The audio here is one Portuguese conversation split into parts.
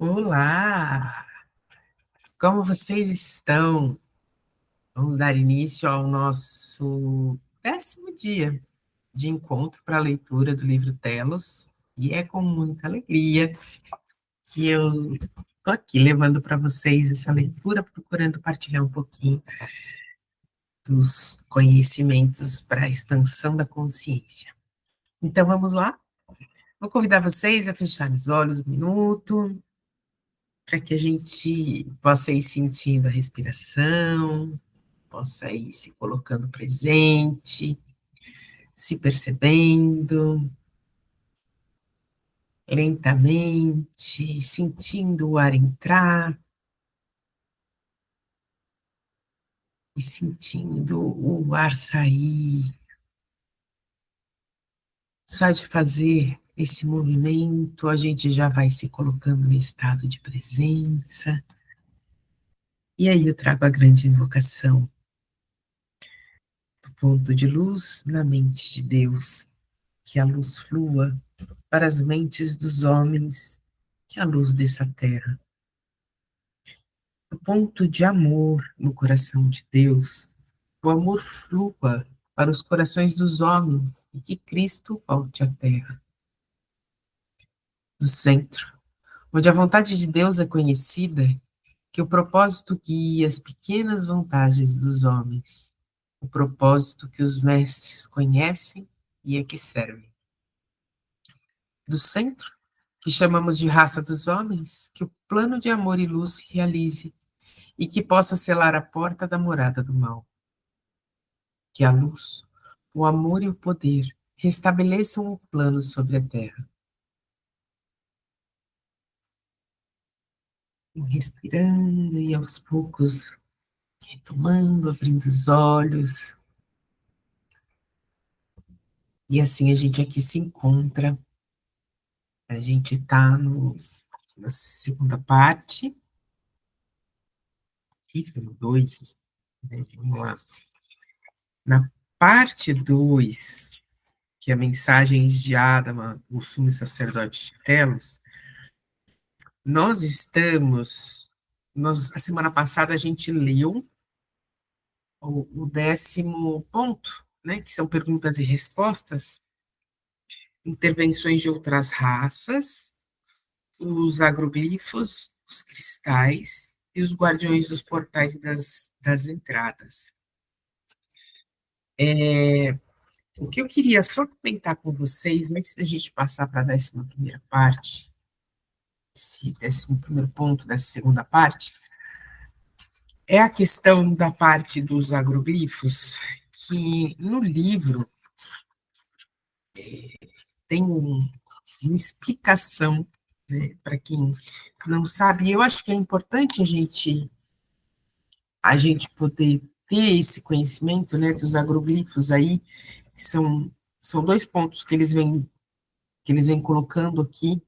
Olá! Como vocês estão? Vamos dar início ao nosso 10º dia de encontro para a leitura do livro Telos, e é com muita alegria que eu estou aqui levando para vocês essa leitura, procurando partilhar um pouquinho dos conhecimentos para a expansão da consciência. Então vamos lá? Vou convidar vocês a fecharem os olhos um minuto, para que a gente possa ir sentindo a respiração, possa ir se colocando presente, se percebendo lentamente, sentindo o ar entrar e sentindo o ar sair. Só de fazer esse movimento, a gente já vai se colocando no estado de presença. E aí eu trago a grande invocação do ponto de luz na mente de Deus, que a luz flua para as mentes dos homens, que a luz dessa terra. O ponto de amor no coração de Deus, o amor flua para os corações dos homens e que Cristo volte à terra. Do centro, onde a vontade de Deus é conhecida, que o propósito guia as pequenas vantagens dos homens, o propósito que os mestres conhecem e a que servem. Do centro, que chamamos de raça dos homens, que o plano de amor e luz realize e que possa selar a porta da morada do mal. Que a luz, o amor e o poder restabeleçam o plano sobre a terra. Respirando e aos poucos retomando, abrindo os olhos. E assim a gente aqui se encontra. A gente está na segunda parte, capítulo 2, né? Vamos lá. Na parte 2, que é a mensagem de Adama, o sumo sacerdote de Telos, nós estamos, a semana passada a gente leu o 10º ponto, né, que são perguntas e respostas, intervenções de outras raças, os agroglifos, os cristais e os guardiões dos portais e das entradas. O que eu queria só comentar com vocês, antes da gente passar para a 11ª parte, esse 11º ponto dessa segunda parte, é a questão da parte dos agroglifos, que no livro tem uma explicação, né, para quem não sabe. Eu acho que é importante a gente poder ter esse conhecimento, né, dos agroglifos aí, que são dois pontos que eles vêm colocando aqui,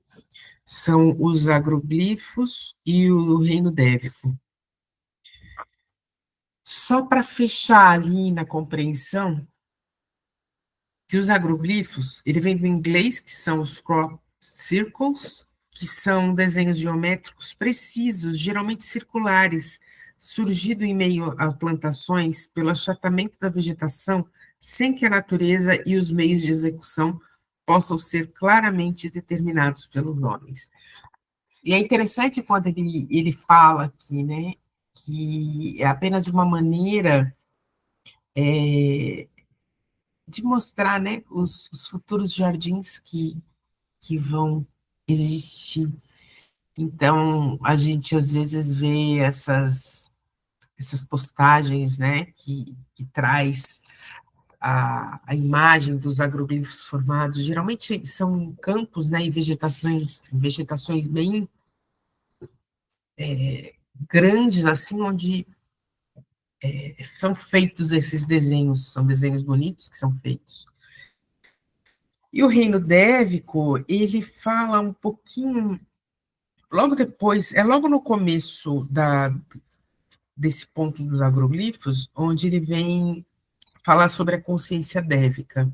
são os agroglifos e o reino dévico. Só para fechar ali na compreensão, que os agroglifos, ele vem do inglês, que são os crop circles, que são desenhos geométricos precisos, geralmente circulares, surgido em meio a plantações pelo achatamento da vegetação, sem que a natureza e os meios de execução possam ser claramente determinados pelos homens. E é interessante quando ele fala aqui, né, que é apenas uma maneira de mostrar, né, os futuros jardins que vão existir. Então, a gente às vezes vê essas postagens, né, que traz a imagem dos agroglifos formados, geralmente são campos, né, e vegetações bem grandes, assim, onde são feitos esses desenhos, são desenhos bonitos que são feitos. E o reino dévico, ele fala um pouquinho, logo depois, logo no começo desse ponto dos agroglifos, onde ele vem falar sobre a consciência dévica.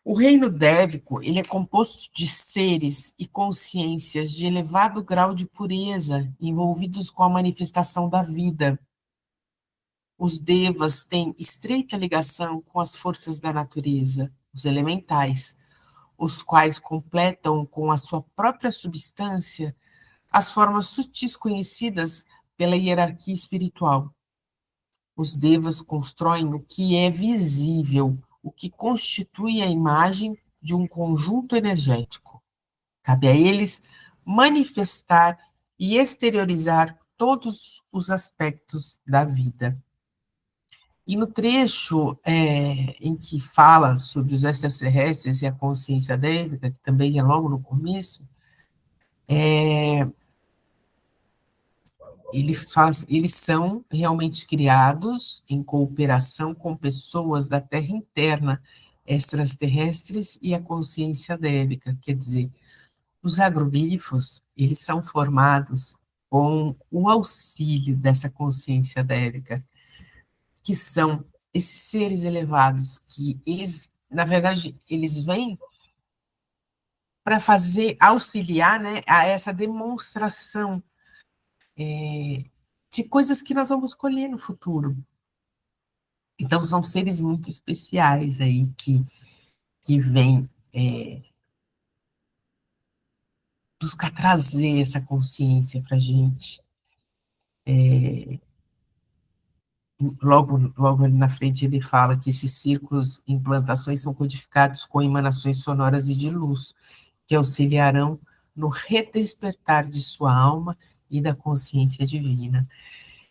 O reino dévico, ele é composto de seres e consciências de elevado grau de pureza, envolvidos com a manifestação da vida. Os devas têm estreita ligação com as forças da natureza, os elementais, os quais completam com a sua própria substância as formas sutis conhecidas pela hierarquia espiritual. Os devas constroem o que é visível, o que constitui a imagem de um conjunto energético. Cabe a eles manifestar e exteriorizar todos os aspectos da vida. E no trecho em que fala sobre os extraterrestres e a consciência dévica, que também é logo no começo, eles são realmente criados em cooperação com pessoas da Terra interna, extraterrestres e a consciência dévica. Quer dizer, os agroglifos, eles são formados com o auxílio dessa consciência dévica, que são esses seres elevados que eles, na verdade, eles vêm para fazer, auxiliar, né, a essa demonstração de coisas que nós vamos colher no futuro. Então, são seres muito especiais aí que vêm buscar trazer essa consciência para a gente. Logo ali na frente ele fala que esses círculos em plantações são codificados com emanações sonoras e de luz, que auxiliarão no redespertar de sua alma e da consciência divina.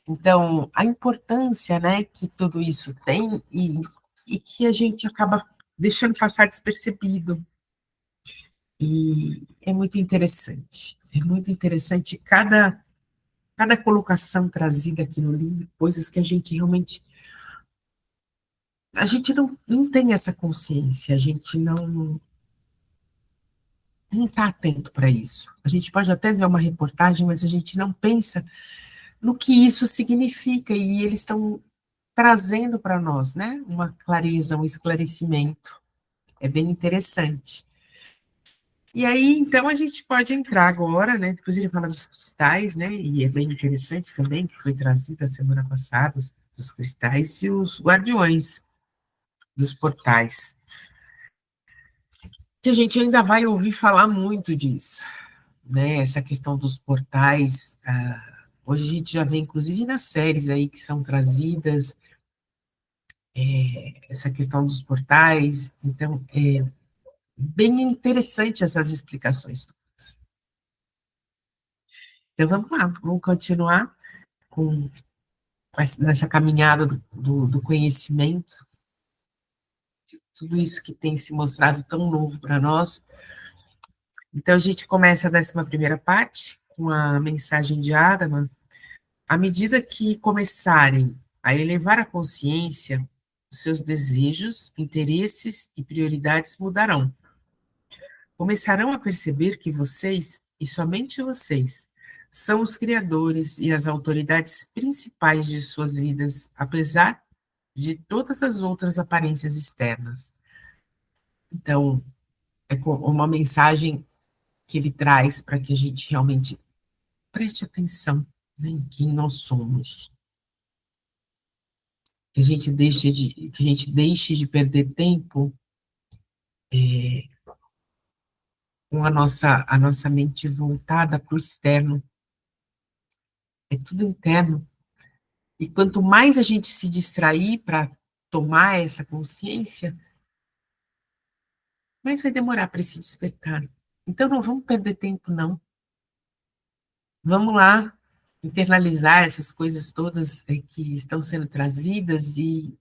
Então, a importância, né, que tudo isso tem e que a gente acaba deixando passar despercebido. E é muito interessante cada colocação trazida aqui no livro, coisas que a gente realmente, a gente não tem essa consciência, a gente não está atento para isso. A gente pode até ver uma reportagem, mas a gente não pensa no que isso significa, e eles estão trazendo para nós, né, uma clareza, um esclarecimento. É bem interessante. E aí, então, a gente pode entrar agora, né? Depois ele fala dos cristais, né? E é bem interessante também, que foi trazido a semana passada, dos cristais e os guardiões dos portais. Que a gente ainda vai ouvir falar muito disso, né? Essa questão dos portais. Hoje a gente já vê, inclusive, nas séries aí que são trazidas, essa questão dos portais. Então, é bem interessante essas explicações. Então, vamos lá, vamos continuar com nessa caminhada do conhecimento, tudo isso que tem se mostrado tão novo para nós. Então, a gente começa a 11ª parte, com a mensagem de Adama. À medida que começarem a elevar a consciência, os seus desejos, interesses e prioridades mudarão. Começarão a perceber que vocês, e somente vocês, são os criadores e as autoridades principais de suas vidas, apesar de todas as outras aparências externas. Então, é uma mensagem que ele traz para que a gente realmente preste atenção, né, em quem nós somos, que a gente deixe de perder tempo com a nossa mente voltada para o externo. É tudo interno. E quanto mais a gente se distrair para tomar essa consciência, mais vai demorar para se despertar. Então, não vamos perder tempo, não. Vamos lá internalizar essas coisas todas que estão sendo trazidas e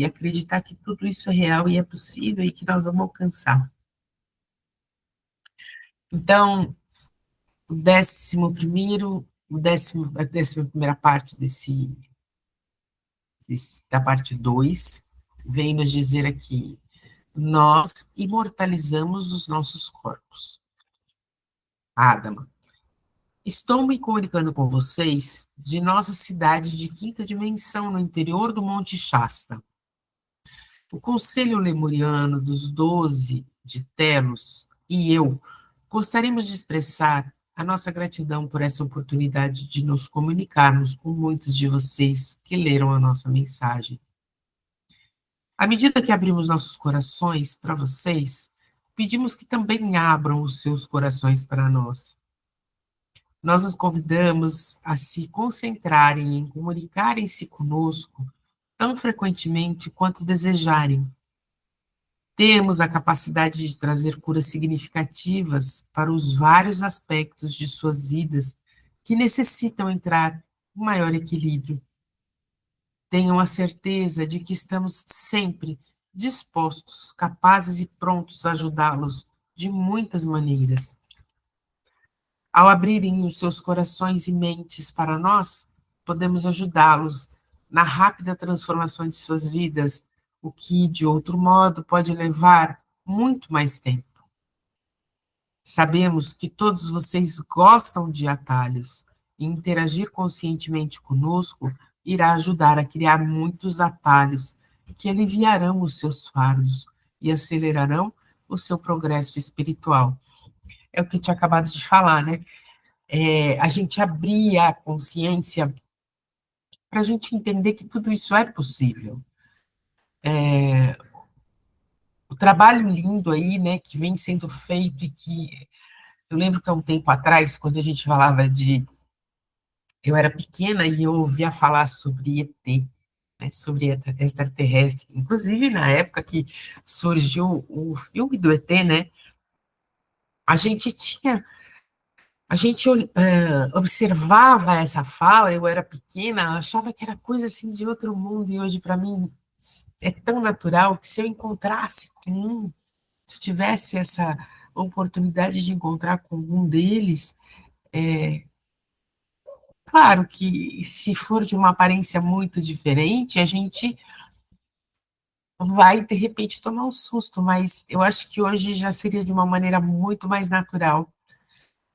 acreditar que tudo isso é real e é possível e que nós vamos alcançar. Então, a 11ª parte da parte 2 vem nos dizer aqui: nós imortalizamos os nossos corpos. Adama, estou me comunicando com vocês de nossa cidade de quinta dimensão, no interior do Monte Shasta. O Conselho Lemuriano dos 12 de Telos e eu gostaríamos de expressar a nossa gratidão por essa oportunidade de nos comunicarmos com muitos de vocês que leram a nossa mensagem. À medida que abrimos nossos corações para vocês, pedimos que também abram os seus corações para nós. Nós os convidamos a se concentrarem em comunicarem-se conosco tão frequentemente quanto desejarem. Temos a capacidade de trazer curas significativas para os vários aspectos de suas vidas que necessitam entrar em maior equilíbrio. Tenham a certeza de que estamos sempre dispostos, capazes e prontos a ajudá-los de muitas maneiras. Ao abrirem os seus corações e mentes para nós, podemos ajudá-los na rápida transformação de suas vidas, o que, de outro modo, pode levar muito mais tempo. Sabemos que todos vocês gostam de atalhos, e interagir conscientemente conosco irá ajudar a criar muitos atalhos que aliviarão os seus fardos e acelerarão o seu progresso espiritual. É o que eu tinha acabado de falar, né? A gente abrir a consciência para a gente entender que tudo isso é possível. O trabalho lindo aí, né, que vem sendo feito e que eu lembro que há um tempo atrás, quando a gente falava de... Eu era pequena e eu ouvia falar sobre ET, né, sobre extraterrestre. Inclusive, na época que surgiu o filme do ET, né, a gente tinha... A gente observava essa fala, eu era pequena, achava que era coisa assim de outro mundo, e hoje, para mim, é tão natural que se eu encontrasse com um, se eu tivesse essa oportunidade de encontrar com um deles, claro que se for de uma aparência muito diferente, a gente vai, de repente, tomar um susto, mas eu acho que hoje já seria de uma maneira muito mais natural,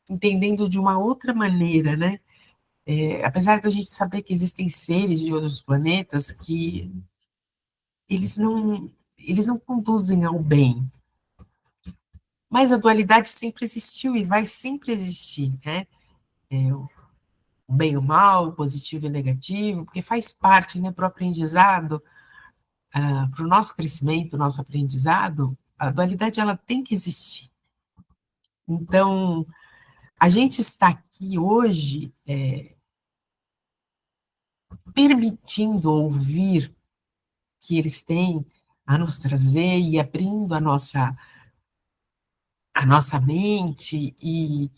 entendendo de uma outra maneira, né? Apesar de a gente saber que existem seres de outros planetas que eles não conduzem ao bem, mas a dualidade sempre existiu e vai sempre existir, né? O bem e o mal, o positivo e o negativo, porque faz parte, né, para o aprendizado, para o nosso crescimento, o nosso aprendizado, a dualidade ela tem que existir. Então, a gente está aqui hoje permitindo ouvir que eles têm a nos trazer e abrindo a nossa mente e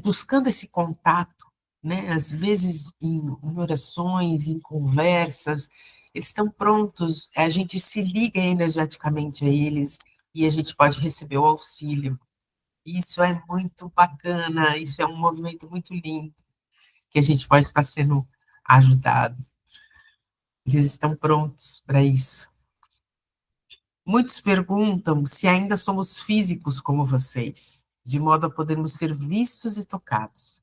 buscando esse contato, né? Às vezes em orações, em conversas, eles estão prontos, a gente se liga energeticamente a eles e a gente pode receber o auxílio. Isso é muito bacana, isso é um movimento muito lindo, que a gente pode estar sendo ajudado. Eles estão prontos para isso. Muitos perguntam se ainda somos físicos como vocês, de modo a podermos ser vistos e tocados.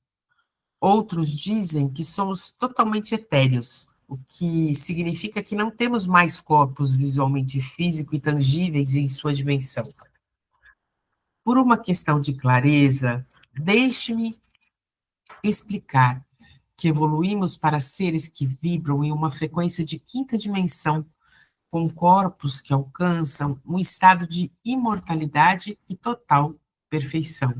Outros dizem que somos totalmente etéreos, o que significa que não temos mais corpos visualmente físicos e tangíveis em sua dimensão. Por uma questão de clareza, deixe-me explicar que evoluímos para seres que vibram em uma frequência de quinta dimensão, com corpos que alcançam um estado de imortalidade e total perfeição.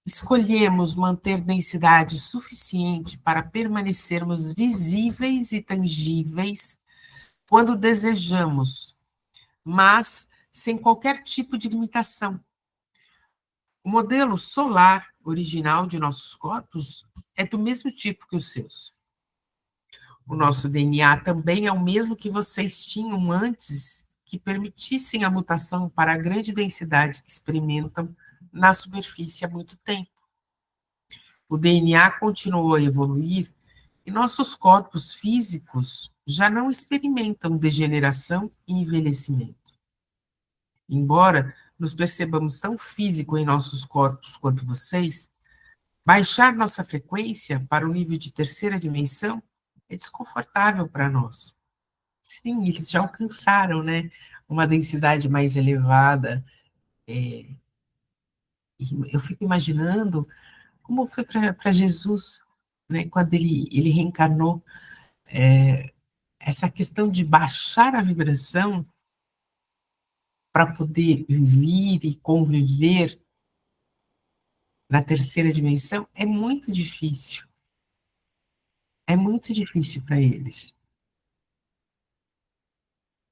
Escolhemos manter densidade suficiente para permanecermos visíveis e tangíveis quando desejamos, mas sem qualquer tipo de limitação. O modelo solar original de nossos corpos é do mesmo tipo que os seus. O nosso DNA também é o mesmo que vocês tinham antes que permitissem a mutação para a grande densidade que experimentam na superfície há muito tempo. O DNA continuou a evoluir e nossos corpos físicos já não experimentam degeneração e envelhecimento. Embora nos percebamos tão físico em nossos corpos quanto vocês, baixar nossa frequência para o nível de terceira dimensão é desconfortável para nós. sim, eles já alcançaram, né, uma densidade mais elevada. E eu fico imaginando como foi para Jesus, né, quando ele reencarnou, essa questão de baixar a vibração para poder vir e conviver na terceira dimensão é muito difícil para eles.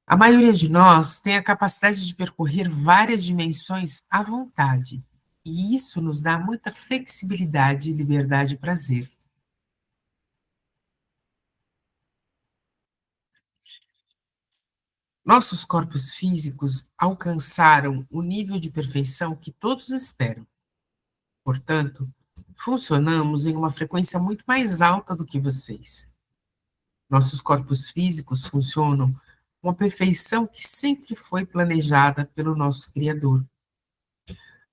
A maioria de nós tem a capacidade de percorrer várias dimensões à vontade, e isso nos dá muita flexibilidade, liberdade e prazer. Nossos corpos físicos alcançaram o nível de perfeição que todos esperam. Portanto, funcionamos em uma frequência muito mais alta do que vocês. Nossos corpos físicos funcionam com a perfeição que sempre foi planejada pelo nosso Criador.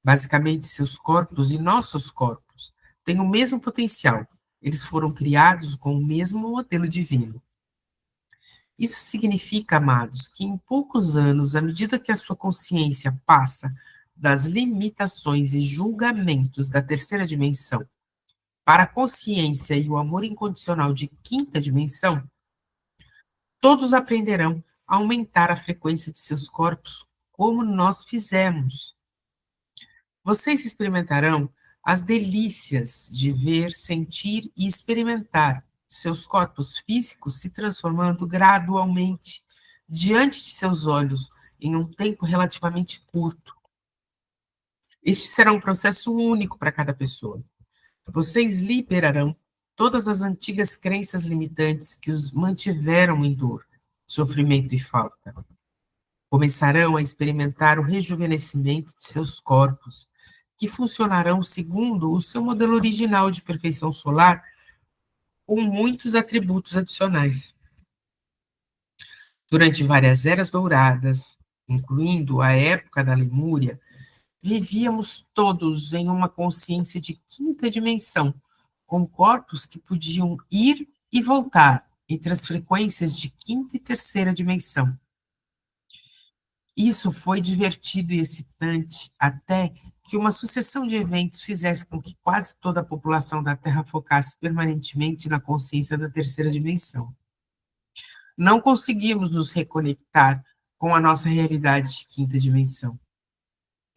Basicamente, seus corpos e nossos corpos têm o mesmo potencial. Eles foram criados com o mesmo modelo divino. Isso significa, amados, que em poucos anos, à medida que a sua consciência passa das limitações e julgamentos da terceira dimensão para a consciência e o amor incondicional de quinta dimensão, todos aprenderão a aumentar a frequência de seus corpos, como nós fizemos. Vocês experimentarão as delícias de ver, sentir e experimentar seus corpos físicos se transformando gradualmente diante de seus olhos em um tempo relativamente curto. Este será um processo único para cada pessoa. Vocês liberarão todas as antigas crenças limitantes que os mantiveram em dor, sofrimento e falta. Começarão a experimentar o rejuvenescimento de seus corpos, que funcionarão segundo o seu modelo original de perfeição solar, com muitos atributos adicionais. Durante várias eras douradas, incluindo a época da Lemúria, vivíamos todos em uma consciência de quinta dimensão, com corpos que podiam ir e voltar entre as frequências de quinta e terceira dimensão. Isso foi divertido e excitante até que uma sucessão de eventos fizesse com que quase toda a população da Terra focasse permanentemente na consciência da terceira dimensão. Não conseguimos nos reconectar com a nossa realidade de quinta dimensão.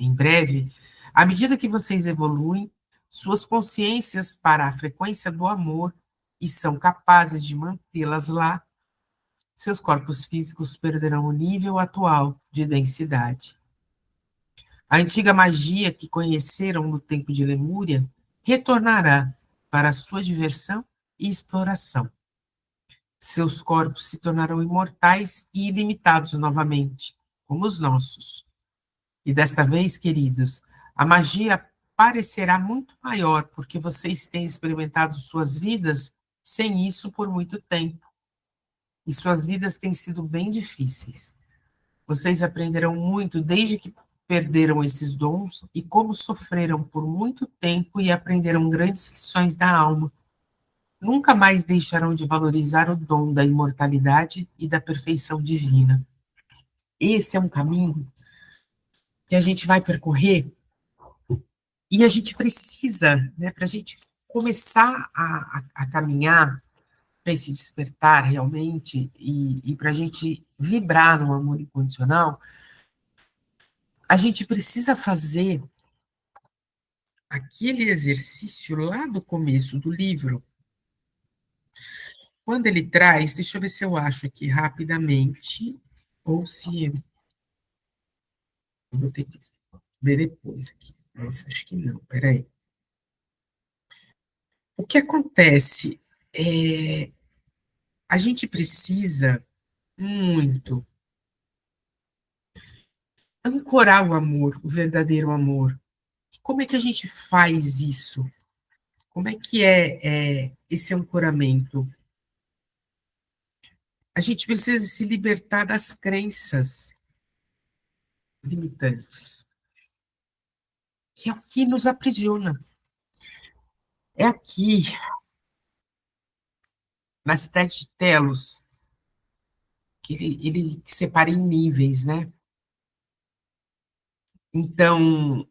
Em breve, à medida que vocês evoluem, suas consciências para a frequência do amor e são capazes de mantê-las lá, seus corpos físicos perderão o nível atual de densidade. A antiga magia que conheceram no tempo de Lemúria retornará para sua diversão e exploração. Seus corpos se tornarão imortais e ilimitados novamente, como os nossos. E desta vez, queridos, a magia parecerá muito maior porque vocês têm experimentado suas vidas sem isso por muito tempo. E suas vidas têm sido bem difíceis. Vocês aprenderão muito desde que perderam esses dons e como sofreram por muito tempo e aprenderam grandes lições da alma. Nunca mais deixarão de valorizar o dom da imortalidade e da perfeição divina. Esse é um caminho que a gente vai percorrer e a gente precisa, né, para a gente começar a caminhar para esse despertar realmente e para a gente vibrar no amor incondicional, a gente precisa fazer aquele exercício lá do começo do livro, quando ele traz, deixa eu ver se eu acho aqui rapidamente, ou se eu vou ter que ver depois aqui, mas acho que não, peraí. O que acontece é, a gente precisa muito ancorar o amor, o verdadeiro amor. Como é que a gente faz isso? Como é que é esse ancoramento? A gente precisa se libertar das crenças limitantes, que é o que nos aprisiona. É aqui, na cidade de Telos, que ele separa em níveis, né? Então,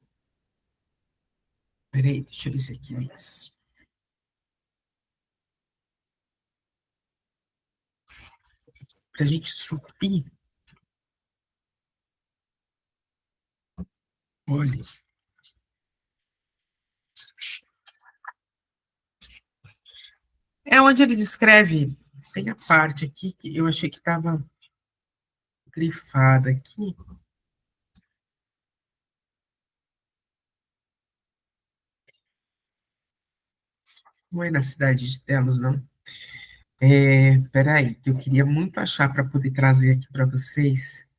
peraí, deixa eu ver se aqui é isso. Para a gente subir, olha, é onde ele descreve, tem a parte aqui que eu achei que estava grifada aqui, não é na cidade de Telos, não. Peraí, que eu queria muito achar para poder trazer aqui para vocês.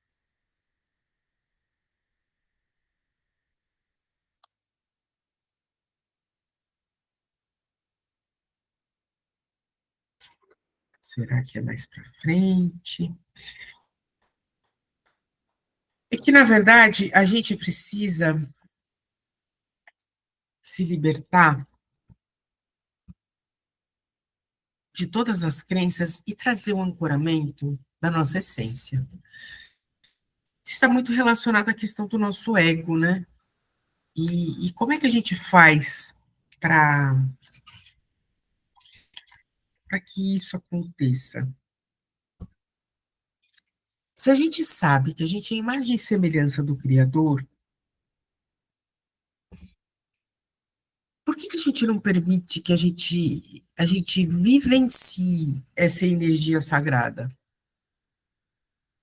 Será que é mais para frente? É que, na verdade, a gente precisa se libertar de todas as crenças e trazer um ancoramento da nossa essência. Está muito relacionado à questão do nosso ego, né? E como é que a gente faz para que isso aconteça? Se a gente sabe que a gente é imagem e semelhança do Criador, por que a gente não permite que a gente vivencie essa energia sagrada,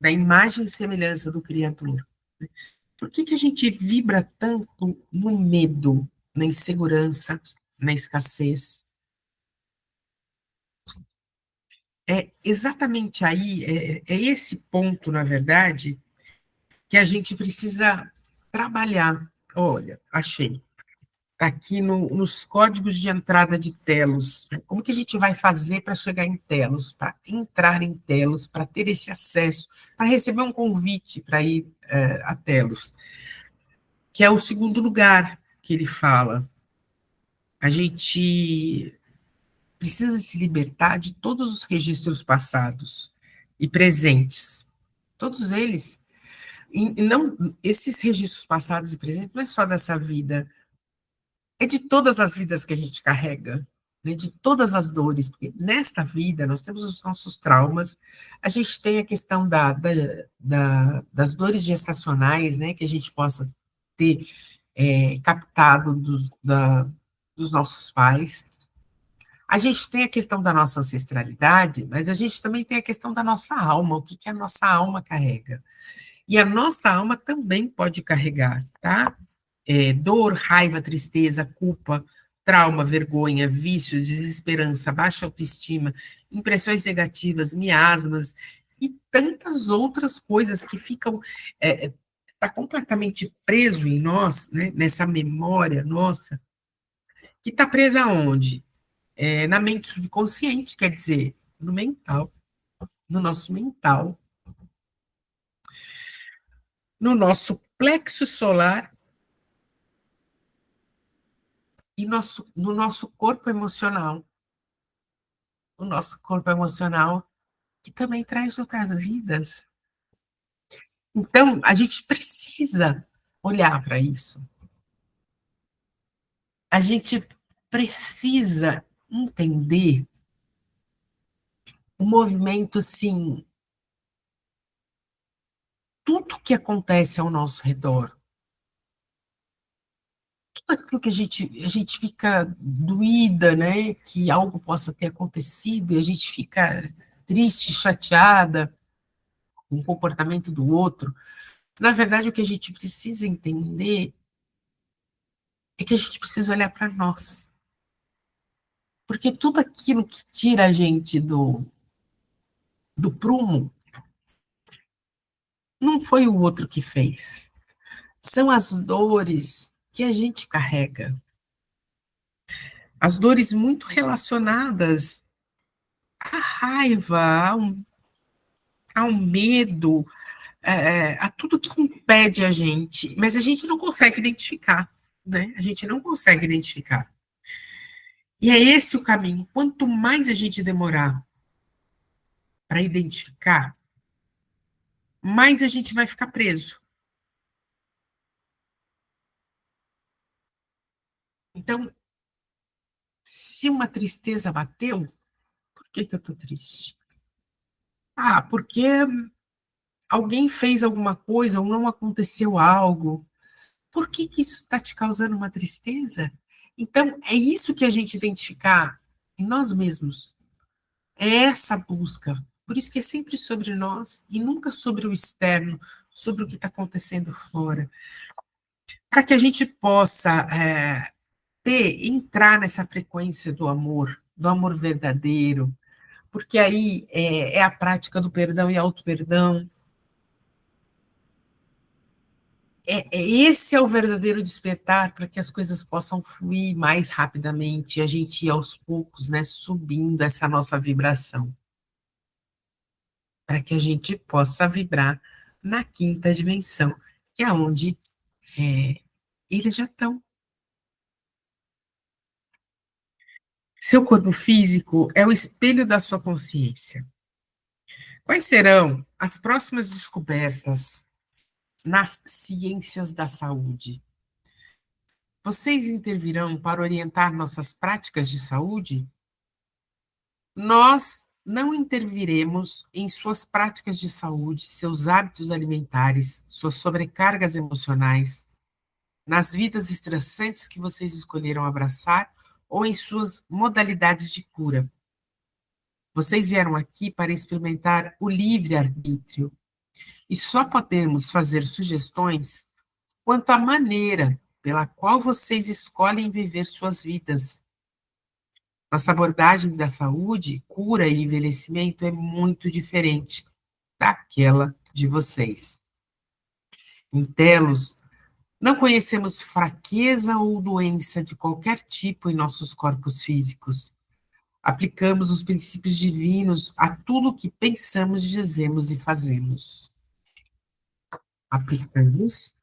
da imagem e semelhança do Criador? Por que a gente vibra tanto no medo, na insegurança, na escassez? É exatamente aí, é esse ponto, na verdade, que a gente precisa trabalhar. Olha, achei. Tá aqui nos códigos de entrada de Telos. Como que a gente vai fazer para chegar em Telos, para entrar em Telos, para ter esse acesso, para receber um convite para ir a Telos? Que é o segundo lugar que ele fala. A gente precisa se libertar de todos os registros passados e presentes. Todos eles. E não, esses registros passados e presentes não é só dessa vida, é de todas as vidas que a gente carrega, né, de todas as dores, porque nesta vida nós temos os nossos traumas, a gente tem a questão das dores gestacionais, né, que a gente possa ter captado dos nossos pais. A gente tem a questão da nossa ancestralidade, mas a gente também tem a questão da nossa alma, o que, que a nossa alma carrega. E a nossa alma também pode carregar, tá? Dor, raiva, tristeza, culpa, trauma, vergonha, vício, desesperança, baixa autoestima, impressões negativas, miasmas e tantas outras coisas que ficam tá completamente preso em nós, né, nessa memória nossa, que está presa aonde? Na mente subconsciente, quer dizer, no mental, no nosso mental, no nosso plexo solar e no nosso corpo emocional. O nosso corpo emocional, que também traz outras vidas. Então, a gente precisa olhar para isso. A gente precisa entender o movimento, assim, tudo que acontece ao nosso redor. Tudo aquilo que a gente fica doída, né? Que algo possa ter acontecido e a gente fica triste, chateada com o comportamento do outro. Na verdade, o que a gente precisa entender é que a gente precisa olhar para nós. Porque tudo aquilo que tira a gente do prumo não foi o outro que fez. São as dores que a gente carrega. As dores muito relacionadas à raiva, ao medo, a tudo que impede a gente. Mas a gente não consegue identificar, né? A gente não consegue identificar. E é esse o caminho. Quanto mais a gente demorar para identificar, mais a gente vai ficar preso. Então, se uma tristeza bateu, por que que eu estou triste? Ah, porque alguém fez alguma coisa ou não aconteceu algo. Por que que isso está te causando uma tristeza? Então, é isso que a gente identificar em nós mesmos. É essa busca. Por isso que é sempre sobre nós e nunca sobre o externo, sobre o que está acontecendo fora. Para que a gente possa entrar nessa frequência do amor verdadeiro, porque aí é a prática do perdão e auto-perdão. Esse é o verdadeiro despertar para que as coisas possam fluir mais rapidamente e a gente ir aos poucos, né, subindo essa nossa vibração, para que a gente possa vibrar na quinta dimensão, que é onde é, eles já estão. Seu corpo físico é o espelho da sua consciência. Quais serão as próximas descobertas nas ciências da saúde? Vocês intervirão para orientar nossas práticas de saúde? Nós não interviremos em suas práticas de saúde, seus hábitos alimentares, suas sobrecargas emocionais, nas vidas estressantes que vocês escolheram abraçar ou em suas modalidades de cura. Vocês vieram aqui para experimentar o livre-arbítrio e só podemos fazer sugestões quanto à maneira pela qual vocês escolhem viver suas vidas. Nossa abordagem da saúde, cura e envelhecimento é muito diferente daquela de vocês. Em Telos, não conhecemos fraqueza ou doença de qualquer tipo em nossos corpos físicos. Aplicamos os princípios divinos a tudo que pensamos, dizemos e fazemos. Aplicamos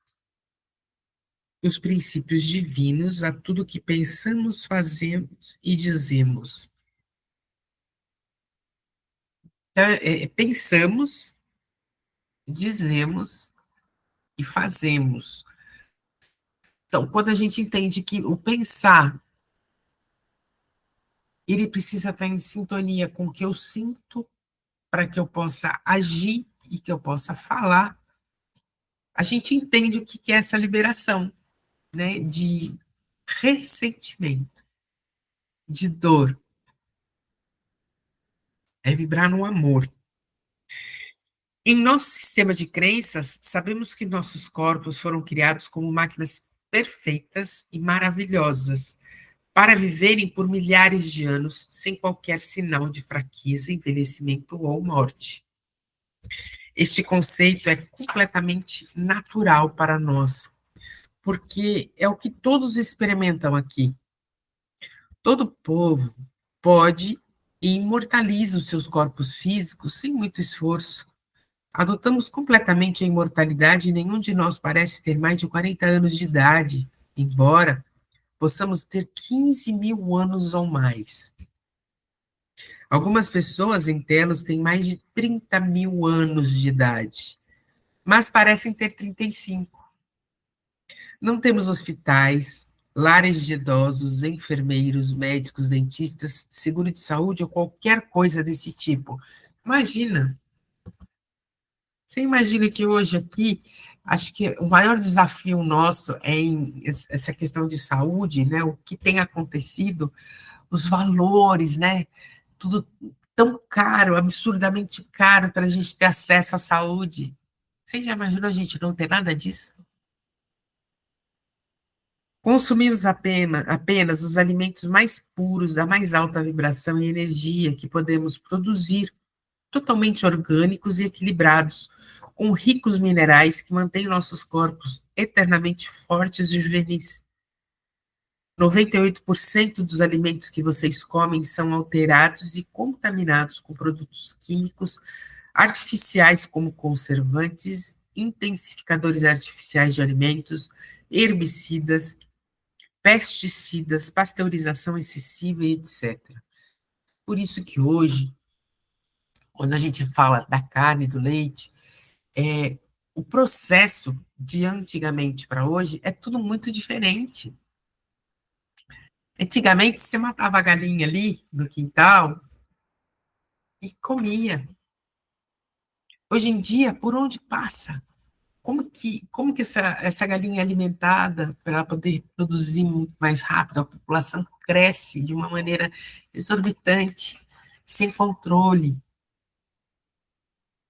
os princípios divinos a tudo que pensamos, fazemos e dizemos. Então, pensamos, dizemos e fazemos. Então, quando a gente entende que o pensar, ele precisa estar em sintonia com o que eu sinto, para que eu possa agir e que eu possa falar, a gente entende o que é essa liberação, né, de ressentimento, de dor, é vibrar no amor. Em nosso sistema de crenças, sabemos que nossos corpos foram criados como máquinas perfeitas e maravilhosas, para viverem por milhares de anos sem qualquer sinal de fraqueza, envelhecimento ou morte. Este conceito é completamente natural para nós, porque é o que todos experimentam aqui. Todo povo pode e imortaliza os seus corpos físicos sem muito esforço. Adotamos completamente a imortalidade e nenhum de nós parece ter mais de 40 anos de idade, embora possamos ter 15 mil anos ou mais. Algumas pessoas em Telos têm mais de 30 mil anos de idade, mas parecem ter 35. Não temos hospitais, lares de idosos, enfermeiros, médicos, dentistas, seguro de saúde ou qualquer coisa desse tipo. Imagina, você imagina que hoje aqui, acho que o maior desafio nosso é em essa questão de saúde, né? O que tem acontecido, os valores, né? Tudo tão caro, absurdamente caro para a gente ter acesso à saúde. Você já imaginou a gente não ter nada disso? Consumimos apenas os alimentos mais puros, da mais alta vibração e energia que podemos produzir, totalmente orgânicos e equilibrados, com ricos minerais que mantêm nossos corpos eternamente fortes e juvenis. 98% dos alimentos que vocês comem são alterados e contaminados com produtos químicos artificiais como conservantes, intensificadores artificiais de alimentos, herbicidas, pesticidas, pasteurização excessiva e etc. Por isso que hoje, quando a gente fala da carne e do leite, É, o processo de antigamente para hoje é tudo muito diferente. Antigamente, você matava a galinha ali no quintal e comia. Hoje em dia, por onde passa? Como que essa galinha é alimentada para ela poder produzir muito mais rápido? A população cresce de uma maneira exorbitante, sem controle.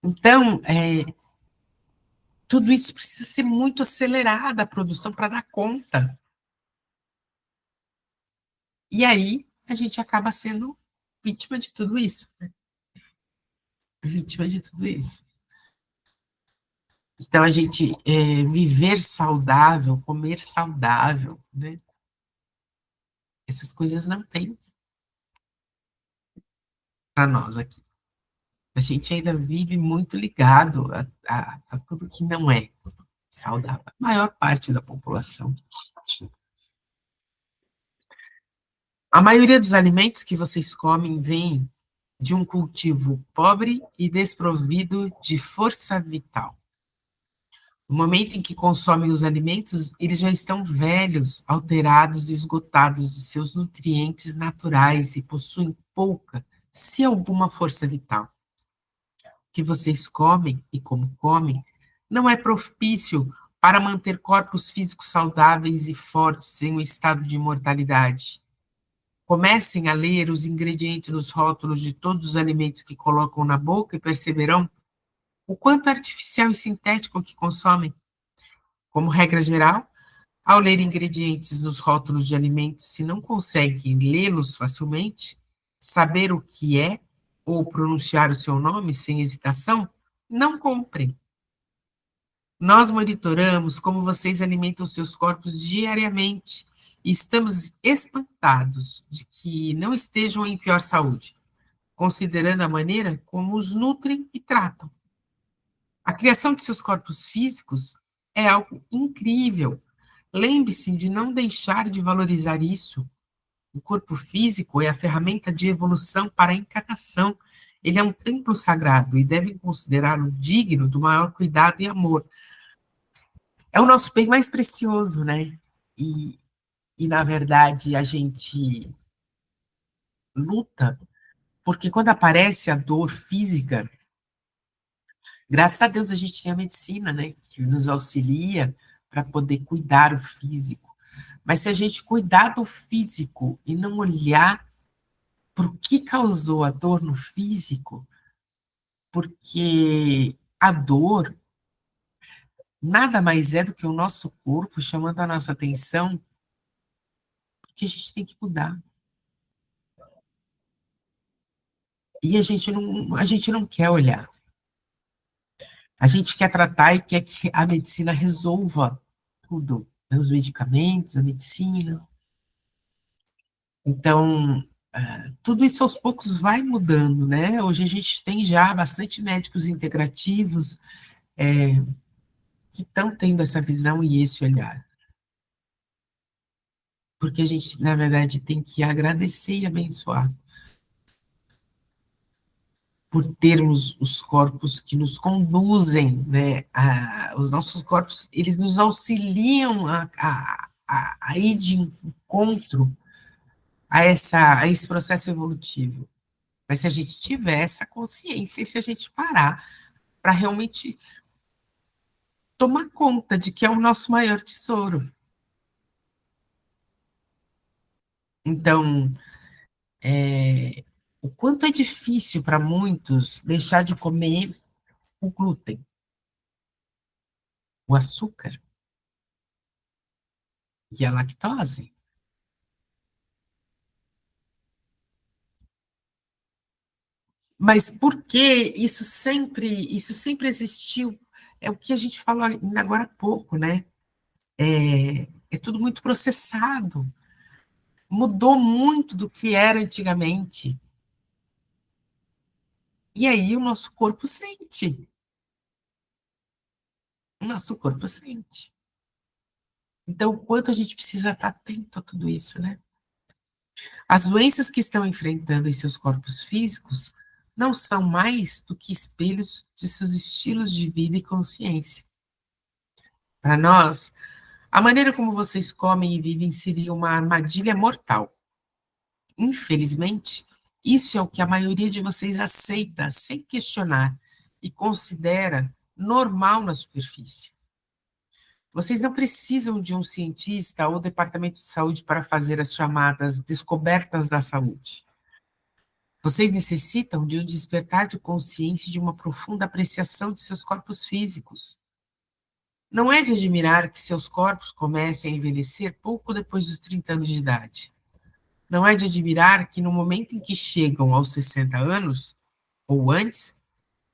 Então, tudo isso precisa ser muito acelerado, a produção, para dar conta. E aí, a gente acaba sendo vítima de tudo isso, né? Vítima de tudo isso. Então, a gente viver saudável, comer saudável, né? Essas coisas não tem para nós aqui. A gente ainda vive muito ligado a tudo que não é saudável. A maior parte da população. A maioria dos alimentos que vocês comem vem de um cultivo pobre e desprovido de força vital. No momento em que consomem os alimentos, eles já estão velhos, alterados e esgotados de seus nutrientes naturais e possuem pouca, se alguma, força vital. O que vocês comem e como comem não é propício para manter corpos físicos saudáveis e fortes em um estado de imortalidade. Comecem a ler os ingredientes nos rótulos de todos os alimentos que colocam na boca e perceberão o quanto artificial e sintético que consomem. Como regra geral, ao ler ingredientes nos rótulos de alimentos, se não conseguem lê-los facilmente, saber o que é ou pronunciar o seu nome sem hesitação, não comprem. Nós monitoramos como vocês alimentam seus corpos diariamente e estamos espantados de que não estejam em pior saúde, considerando a maneira como os nutrem e tratam. A criação de seus corpos físicos é algo incrível. Lembre-se de não deixar de valorizar isso. O corpo físico é a ferramenta de evolução para a encarnação. Ele é um templo sagrado e devem considerá-lo digno do maior cuidado e amor. É o nosso bem mais precioso, né? E, e na verdade, a gente luta, porque quando aparece a dor física, graças a Deus a gente tem a medicina, né? Que nos auxilia para poder cuidar o físico. Mas se a gente cuidar do físico e não olhar para o que causou a dor no físico, porque a dor nada mais é do que o nosso corpo chamando a nossa atenção, que a gente tem que mudar. E a gente não quer olhar. A gente quer tratar e quer que a medicina resolva tudo, né? Os medicamentos, a medicina. Então, tudo isso aos poucos vai mudando, né? Hoje a gente tem já bastante médicos integrativos que estão tendo essa visão e esse olhar. Porque a gente, na verdade, tem que agradecer e abençoar por termos os corpos que nos conduzem, né? Os nossos corpos, eles nos auxiliam a ir de encontro a esse processo evolutivo. Mas se a gente tiver essa consciência e se a gente parar para realmente tomar conta de que é o nosso maior tesouro. Então, o quanto é difícil para muitos deixar de comer o glúten, o açúcar e a lactose. Mas por que isso sempre existiu? É o que a gente falou ainda agora há pouco, né? É tudo muito processado. Mudou muito do que era antigamente. E aí o nosso corpo sente. O nosso corpo sente. Então, o quanto a gente precisa estar atento a tudo isso, né? As doenças que estão enfrentando em seus corpos físicos não são mais do que espelhos de seus estilos de vida e consciência. Para nós, a maneira como vocês comem e vivem seria uma armadilha mortal. Infelizmente, isso é o que a maioria de vocês aceita sem questionar e considera normal na superfície. Vocês não precisam de um cientista ou departamento de saúde para fazer as chamadas descobertas da saúde. Vocês necessitam de um despertar de consciência e de uma profunda apreciação de seus corpos físicos. Não é de admirar que seus corpos comecem a envelhecer pouco depois dos 30 anos de idade. Não é de admirar que no momento em que chegam aos 60 anos, ou antes,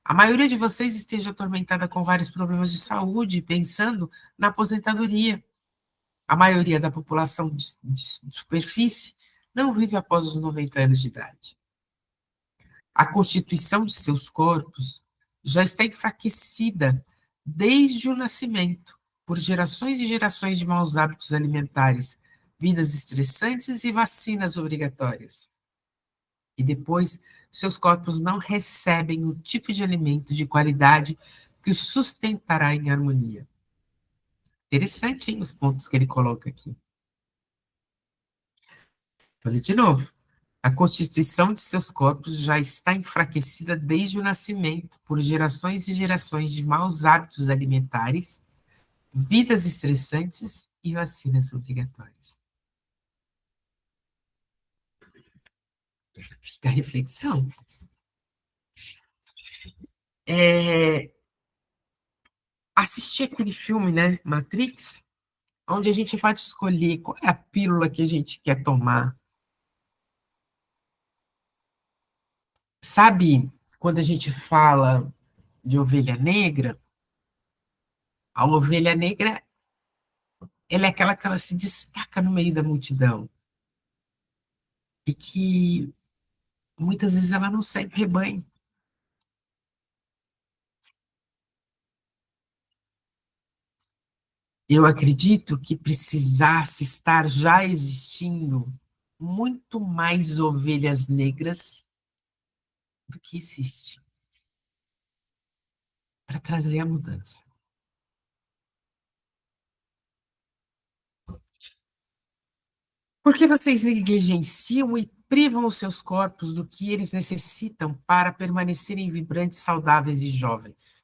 a maioria de vocês esteja atormentada com vários problemas de saúde, pensando na aposentadoria. A maioria da população de superfície não vive após os 90 anos de idade. A constituição de seus corpos já está enfraquecida desde o nascimento, por gerações e gerações de maus hábitos alimentares, vidas estressantes e vacinas obrigatórias. E depois, seus corpos não recebem o tipo de alimento de qualidade que os sustentará em harmonia. Interessante, hein, os pontos que ele coloca aqui. Vou ler de novo. A constituição de seus corpos já está enfraquecida desde o nascimento, por gerações e gerações de maus hábitos alimentares, vidas estressantes e vacinas obrigatórias. Fica a reflexão. Assistir aquele filme, né, Matrix, onde a gente pode escolher qual é a pílula que a gente quer tomar. Sabe, quando a gente fala de ovelha negra, a ovelha negra, ela é aquela que ela se destaca no meio da multidão e que muitas vezes ela não segue o rebanho. Eu acredito que precisasse estar já existindo muito mais ovelhas negras do que existe para trazer a mudança. Porque vocês negligenciam e privam os seus corpos do que eles necessitam para permanecerem vibrantes, saudáveis e jovens?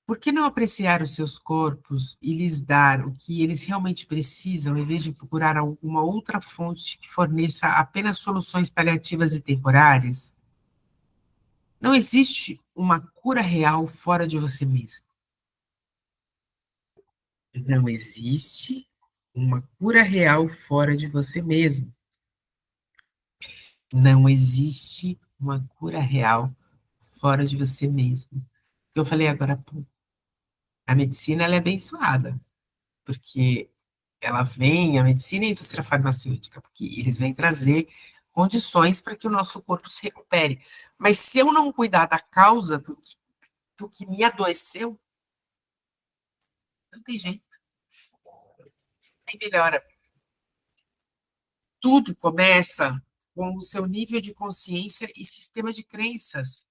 Por que não apreciar os seus corpos e lhes dar o que eles realmente precisam, em vez de procurar alguma outra fonte que forneça apenas soluções paliativas e temporárias? Não existe uma cura real fora de você mesmo. Não existe uma cura real fora de você mesmo. Não existe uma cura real fora de você mesmo. O que eu falei agora há pouco. A medicina ela é abençoada, porque ela vem, a medicina e a indústria farmacêutica, porque eles vêm trazer condições para que o nosso corpo se recupere. Mas se eu não cuidar da causa do que me adoeceu, não tem jeito, não tem melhora. Tudo começa com o seu nível de consciência e sistema de crenças.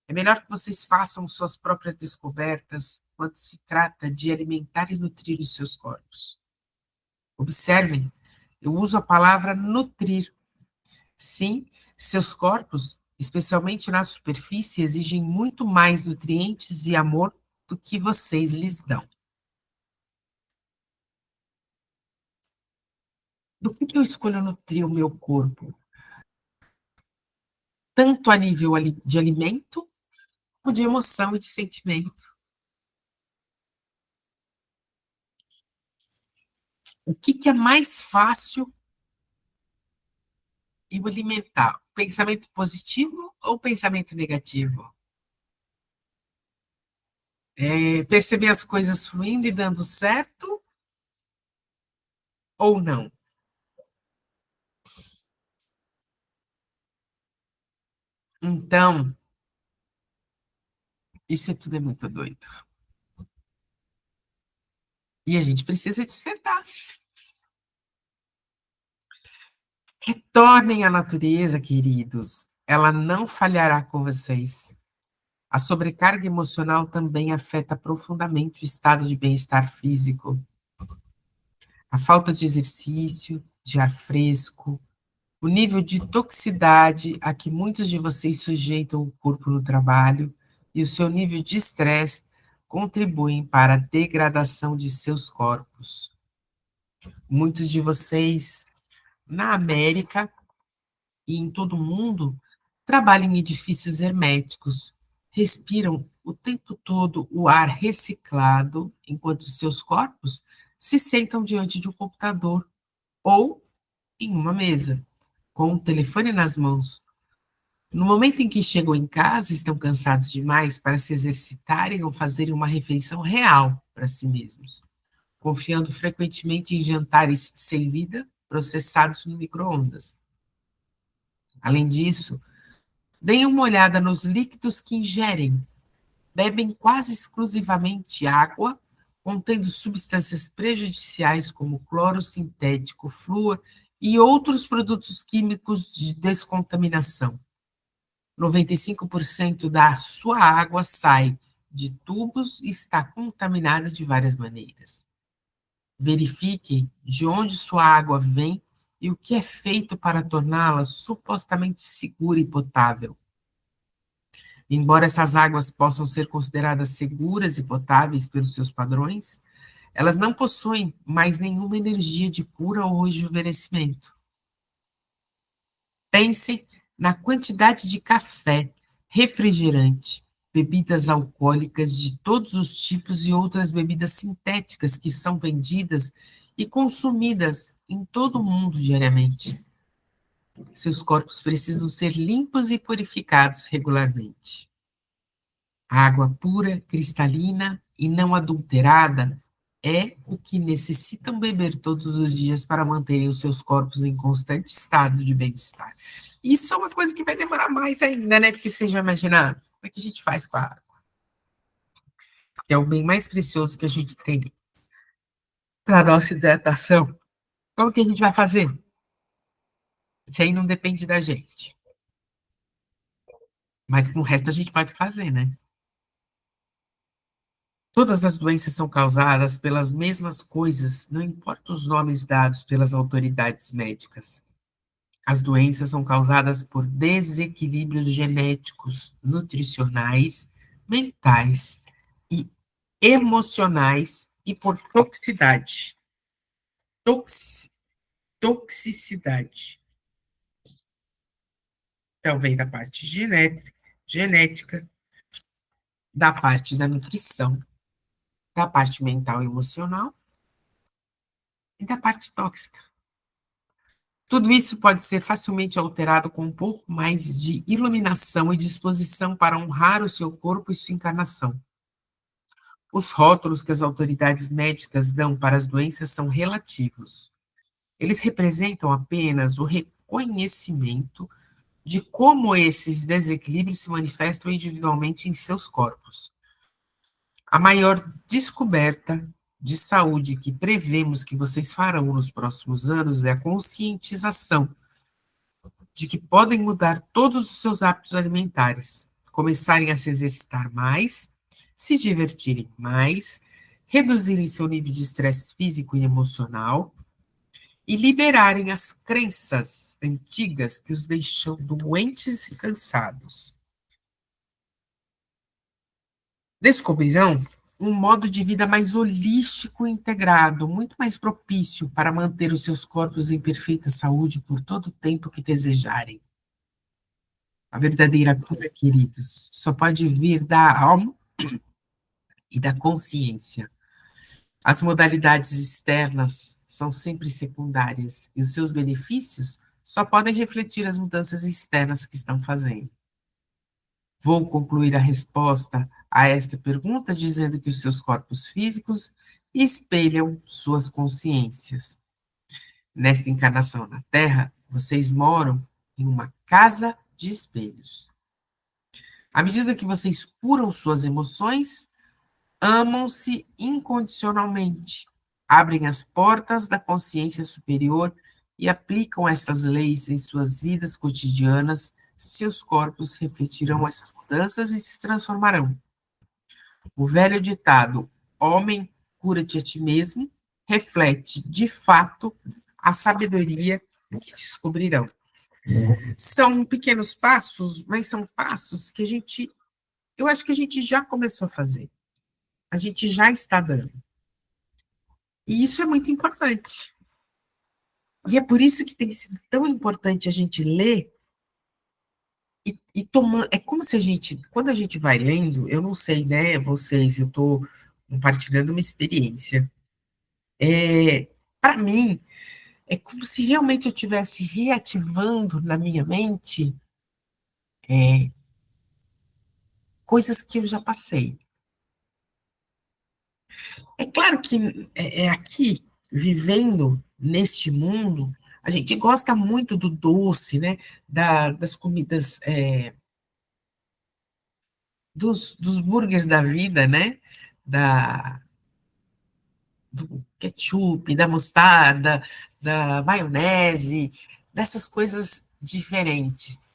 É melhor que vocês façam suas próprias descobertas quando se trata de alimentar e nutrir os seus corpos. Observem, eu uso a palavra nutrir. Sim, seus corpos, especialmente na superfície, exigem muito mais nutrientes e amor do que vocês lhes dão. Do que eu escolho nutrir o meu corpo? Tanto a nível de alimento, como de emoção e de sentimento. O que é mais fácil eu alimentar? Pensamento positivo ou pensamento negativo? Perceber as coisas fluindo e dando certo ou não? Então, isso tudo é muito doido. E a gente precisa despertar. Retornem à natureza, queridos. ela não falhará com vocês. A sobrecarga emocional também afeta profundamente o estado de bem-estar físico. A falta de exercício, de ar fresco, o nível de toxicidade a que muitos de vocês sujeitam o corpo no trabalho e o seu nível de estresse contribuem para a degradação de seus corpos. Muitos de vocês, na América e em todo o mundo, trabalham em edifícios herméticos, respiram o tempo todo o ar reciclado, enquanto seus corpos se sentam diante de um computador ou em uma mesa, com o telefone nas mãos. No momento em que chegam em casa, estão cansados demais para se exercitarem ou fazerem uma refeição real para si mesmos, confiando frequentemente em jantares sem vida, processados no micro-ondas. Além disso, deem uma olhada nos líquidos que ingerem. Bebem quase exclusivamente água, contendo substâncias prejudiciais como cloro sintético, flúor e outros produtos químicos de descontaminação. 95% da sua água sai de tubos e está contaminada de várias maneiras. Verifique de onde sua água vem e o que é feito para torná-la supostamente segura e potável. Embora essas águas possam ser consideradas seguras e potáveis pelos seus padrões, elas não possuem mais nenhuma energia de cura ou rejuvenescimento. Pensem na quantidade de café, refrigerante, bebidas alcoólicas de todos os tipos e outras bebidas sintéticas que são vendidas e consumidas em todo o mundo diariamente. Seus corpos precisam ser limpos e purificados regularmente. A água pura, cristalina e não adulterada é o que necessitam beber todos os dias para manterem os seus corpos em constante estado de bem-estar. Isso é uma coisa que vai demorar mais ainda, né? Porque você já imaginar como é que a gente faz com a água? Que é o bem mais precioso que a gente tem para a nossa hidratação. Como que a gente vai fazer? Isso aí não depende da gente. Mas com o resto a gente pode fazer, né? Todas as doenças são causadas pelas mesmas coisas, não importa os nomes dados pelas autoridades médicas. As doenças são causadas por desequilíbrios genéticos, nutricionais, mentais e emocionais e por toxicidade. Toxi- Toxicidade. Então, vem da parte genética, da parte da nutrição, da parte mental e emocional e da parte tóxica. Tudo isso pode ser facilmente alterado com um pouco mais de iluminação e disposição para honrar o seu corpo e sua encarnação. Os rótulos que as autoridades médicas dão para as doenças são relativos. Eles representam apenas o reconhecimento de como esses desequilíbrios se manifestam individualmente em seus corpos. A maior descoberta de saúde que prevemos que vocês farão nos próximos anos é a conscientização de que podem mudar todos os seus hábitos alimentares, começarem a se exercitar mais, se divertirem mais, reduzirem seu nível de estresse físico e emocional e liberarem as crenças antigas que os deixam doentes e cansados. Descobrirão um modo de vida mais holístico e integrado, muito mais propício para manter os seus corpos em perfeita saúde por todo o tempo que desejarem. A verdadeira cura, queridos, só pode vir da alma e da consciência. As modalidades externas são sempre secundárias e os seus benefícios só podem refletir as mudanças externas que estão fazendo. Vou concluir a resposta a esta pergunta dizendo que os seus corpos físicos espelham suas consciências. Nesta encarnação na Terra, vocês moram em uma casa de espelhos. À medida que vocês curam suas emoções, amam-se incondicionalmente, abrem as portas da consciência superior e aplicam essas leis em suas vidas cotidianas, seus corpos refletirão essas mudanças e se transformarão. O velho ditado, homem, cura-te a ti mesmo, reflete, de fato, a sabedoria que descobrirão. São pequenos passos, mas são passos que eu acho que a gente já começou a fazer. A gente já está dando. E isso é muito importante. E é por isso que tem sido tão importante a gente ler e tomar. É como se a gente, quando a gente vai lendo, eu não sei, né, vocês, eu estou compartilhando uma experiência. Para mim, é como se realmente eu estivesse reativando na minha mente coisas que eu já passei. É claro que é aqui, vivendo neste mundo, a gente gosta muito do doce, né? Das comidas, dos burgers da vida, né? Da, do ketchup, da mostarda, da maionese, dessas coisas diferentes,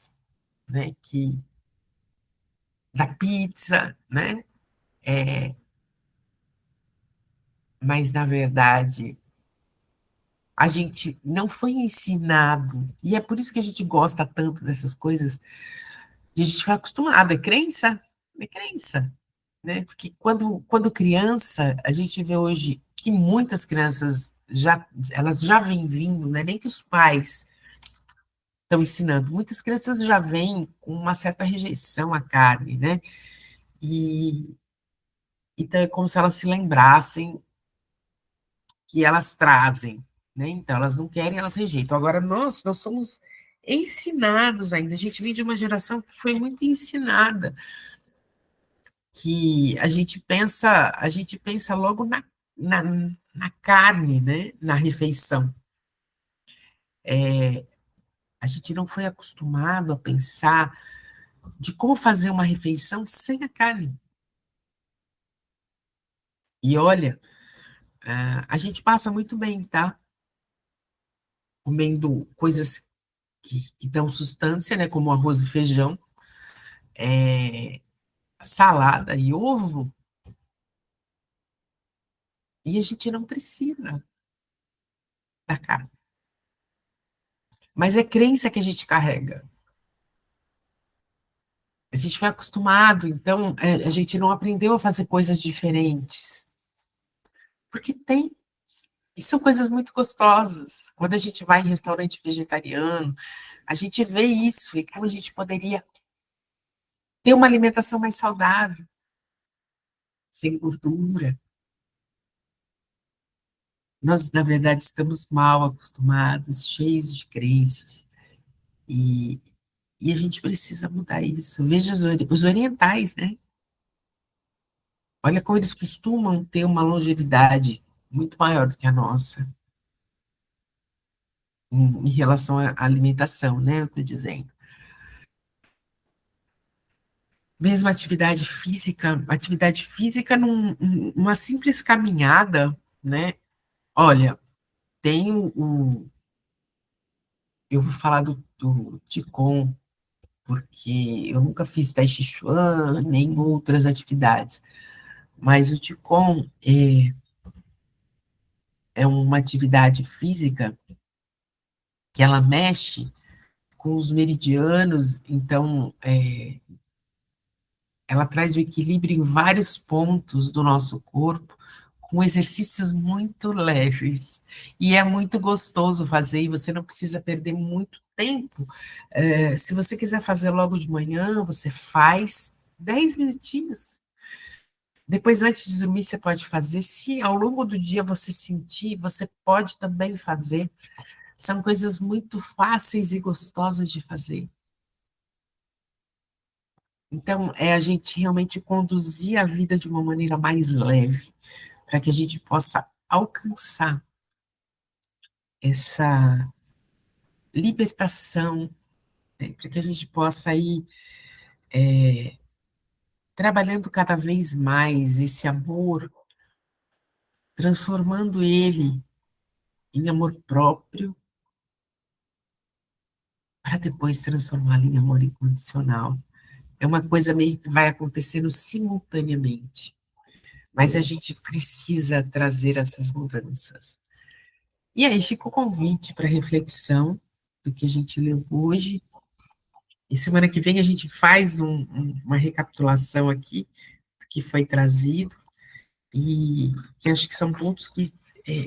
né? Da pizza, né? Mas, na verdade, a gente não foi ensinado, e é por isso que a gente gosta tanto dessas coisas, e a gente foi acostumado, é crença, né? Porque quando criança, a gente vê hoje que muitas crianças elas já vêm vindo, né? Nem que os pais estão ensinando, muitas crianças já vêm com uma certa rejeição à carne, né? E então é como se elas se lembrassem que elas trazem, né? Então, elas não querem, elas rejeitam. Agora, nós somos ensinados ainda. A gente vem de uma geração que foi muito ensinada, que a gente pensa logo na, na carne, né? Na refeição. A gente não foi acostumado a pensar de como fazer uma refeição sem a carne. E olha, a gente passa muito bem, tá? Comendo coisas que dão sustância, né? Como arroz e feijão, salada e ovo, e a gente não precisa da carne. Mas é crença que a gente carrega. A gente foi acostumado, então a gente não aprendeu a fazer coisas diferentes. Porque tem, e são coisas muito gostosas. Quando a gente vai em restaurante vegetariano, a gente vê isso, e como a gente poderia ter uma alimentação mais saudável, sem gordura. Nós, na verdade, estamos mal acostumados, cheios de crenças. E, e a gente precisa mudar isso. Veja os orientais, né? Olha como eles costumam ter uma longevidade muito maior do que a nossa, em relação à alimentação, né? Eu estou dizendo. Mesmo atividade física uma simples caminhada, né? Olha, tem eu vou falar do Qigong, porque eu nunca fiz Tai Chi Chuan, nem outras atividades, mas o Qigong é uma atividade física que ela mexe com os meridianos, então ela traz o equilíbrio em vários pontos do nosso corpo, com exercícios muito leves. E é muito gostoso fazer, e você não precisa perder muito tempo. Se você quiser fazer logo de manhã, você faz 10 minutinhos. Depois, antes de dormir, você pode fazer. Se ao longo do dia você sentir, você pode também fazer. São coisas muito fáceis e gostosas de fazer. Então, é a gente realmente conduzir a vida de uma maneira mais leve, para que a gente possa alcançar essa libertação, né? Para que a gente possa ir trabalhando cada vez mais esse amor, transformando ele em amor próprio, para depois transformá-la em amor incondicional. É uma coisa meio que vai acontecendo simultaneamente, mas a gente precisa trazer essas mudanças. E aí fica o convite para reflexão do que a gente leu hoje. E semana que vem a gente faz uma recapitulação aqui do que foi trazido, e que acho que são pontos que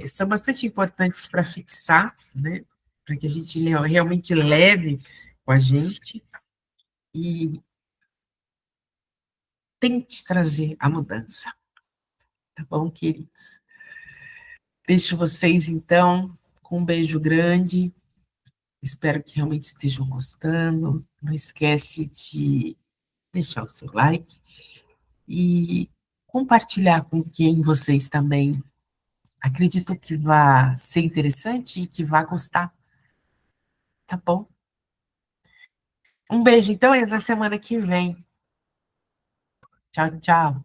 são bastante importantes para fixar, né? Para que a gente realmente leve com a gente e tente trazer a mudança, tá bom, queridos? Deixo vocês, então, com um beijo grande. Espero que realmente estejam gostando. Não esquece de deixar o seu like e compartilhar com quem vocês também acreditam que vai ser interessante e que vai gostar, tá bom? Um beijo, então, e até semana que vem. Tchau, tchau.